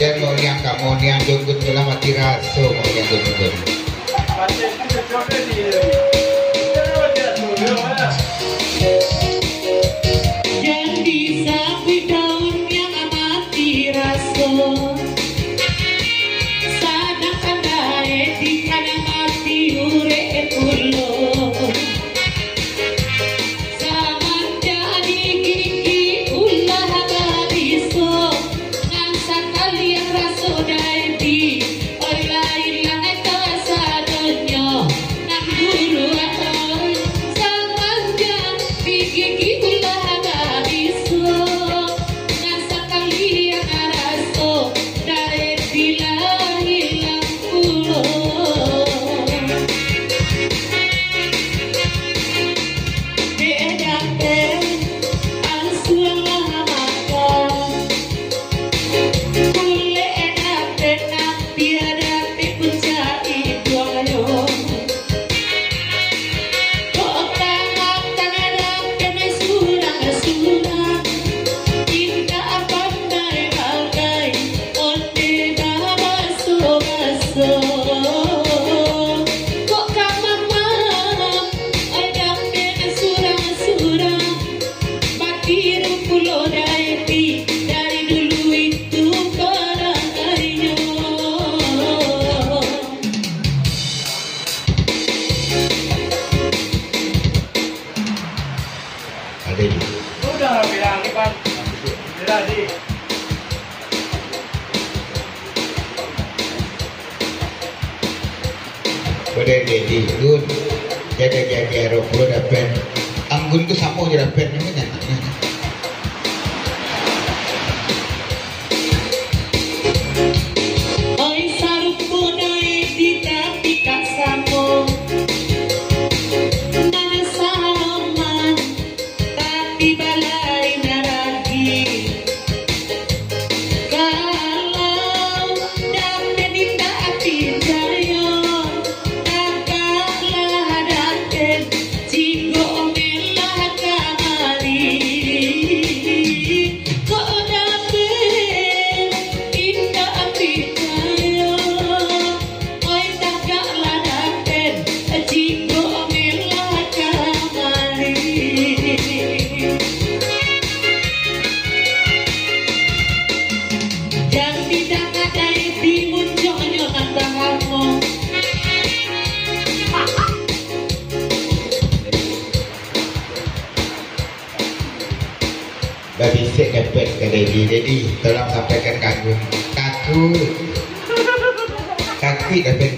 Dan mau yang kamu yang jungkut dalam hati raso mau yang jungkut. Yang disapi daun yang amati raso, sadang dae di kana mati ure pulo. Udah bilang Ipan, jadi. Udah jadi, good. Jaga rokok dapat. Anggun tu sama je dapat namanya. Oi sarupo nae di tapi tak samo. Mana salaman tapi balai naragi. Kalau dapat tidak api jaya, takkanlah dapat jigo melah kamari. Kau dapat tidak api jaya, oi takkanlah dapat jigo melah kamari. Dan tidak ada di munculnya tantanganmu. Babi sek dapat ke Dedi, tolong sampaikan kaku dapat.